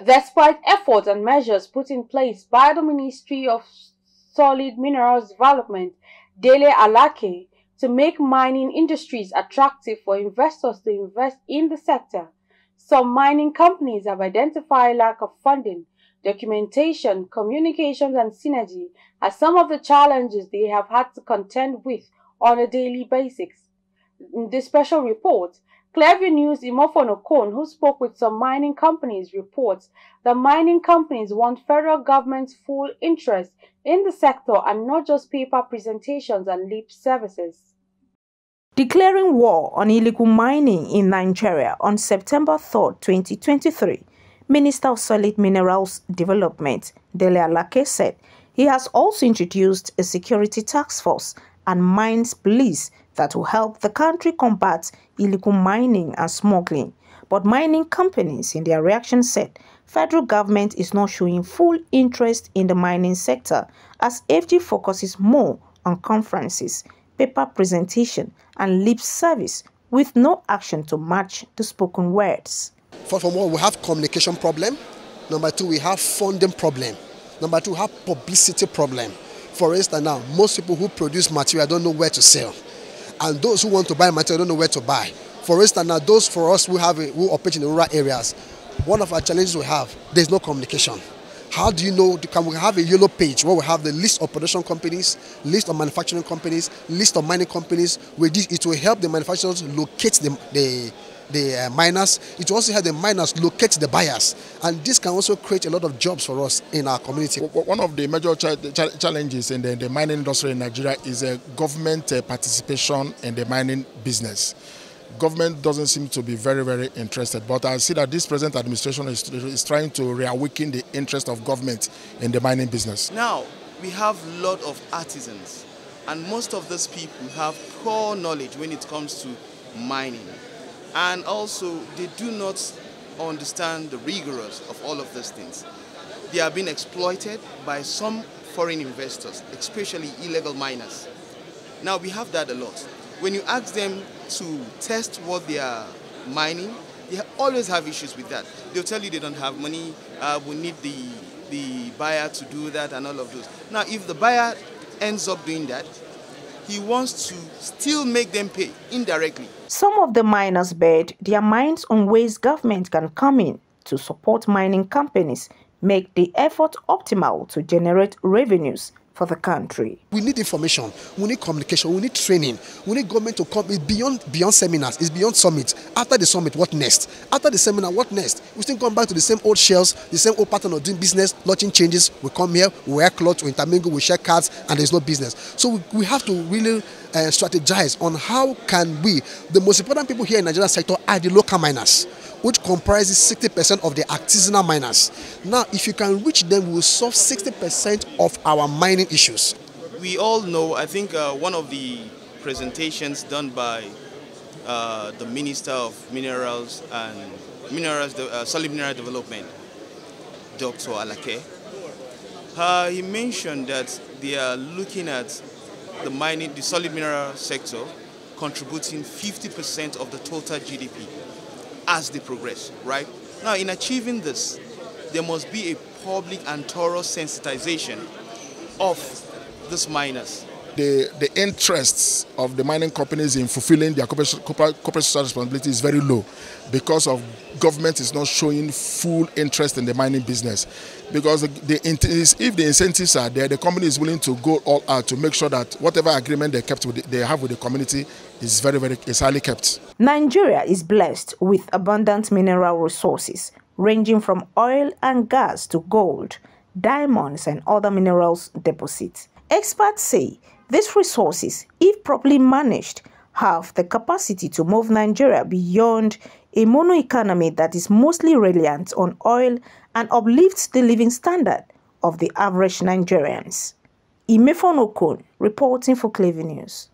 Despite efforts and measures put in place by the Ministry of Solid Minerals Development, Dele Alake, to make mining industries attractive for investors to invest in the sector, some mining companies have identified lack of funding, documentation, communications, and synergy as some of the challenges they have had to contend with on a daily basis. In this special report, Clearview News' Imofono Okon, who spoke with some mining companies, reports that mining companies want federal government's full interest in the sector and not just paper presentations and lip services. Declaring war on illegal mining in Nigeria on September 3, 2023, Minister of Solid Minerals Development, Dele Alake, said he has also introduced a security task force and mines police that will help the country combat illegal mining and smuggling. But mining companies, in their reaction, said federal government is not showing full interest in the mining sector as FG focuses more on conferences, paper presentation, and lip service with no action to match the spoken words. First of all, we have communication problem. Number two, we have funding problem. Number two, we have publicity problem. For instance, now, most people who produce material don't know where to sell. And those who want to buy material don't know where to buy. For instance, now, those for us who operate in the rural areas, one of our challenges we have, there's no communication. How do you know, can we have a yellow page where we have the list of production companies, list of manufacturing companies, list of mining companies? With this, it will help the manufacturers locate the miners. It will also help the miners locate the buyers. And this can also create a lot of jobs for us in our community. One of the major challenges in the mining industry in Nigeria is government participation in the mining business. Government doesn't seem to be very, very interested, but I see that this present administration is trying to reawaken the interest of government in the mining business. Now, we have a lot of artisans, and most of these people have poor knowledge when it comes to mining. And also, they do not understand the rigors of all of these things. They are being exploited by some foreign investors, especially illegal miners. Now, we have that a lot. When you ask them to test what they are mining, they always have issues with that. They'll tell you they don't have money, we need the buyer to do that and all of those. Now, if the buyer ends up doing that, he wants to still make them pay indirectly. Some of the miners bet their minds on ways government can come in to support mining companies, make the effort optimal to generate revenues for the country. We need information, we need communication, we need training, we need government to come. It's beyond seminars, it's beyond summits. After the summit, what next? After the seminar, what next? We still come back to the same old shells, the same old pattern of doing business, nothing changes. We come here, we wear clothes, we intermingle, we share cards, and there's no business. So we have to really strategize on how can we, the most important people here in the Nigerian sector are the local miners, which comprises 60% of the artisanal miners. Now, if you can reach them, we will solve 60% of our mining issues. We all know, I think one of the presentations done by the Minister of Minerals and Solid Mineral Development, Dr. Alake, he mentioned that they are looking at the solid mineral sector contributing 50% of the total GDP as they progress, right? Now, in achieving this, there must be a public and thorough sensitization of these miners. The interests of the mining companies in fulfilling their corporate social responsibility is very low because of government is not showing full interest in the mining business. Because if the incentives are there, the company is willing to go all out to make sure that whatever agreement they have with the community is is highly kept. Nigeria is blessed with abundant mineral resources ranging from oil and gas to gold, diamonds, and other minerals deposits. Experts say these resources, if properly managed, have the capacity to move Nigeria beyond a mono economy that is mostly reliant on oil and uplifts the living standard of the average Nigerians. Imofono Okon, reporting for Clearview News.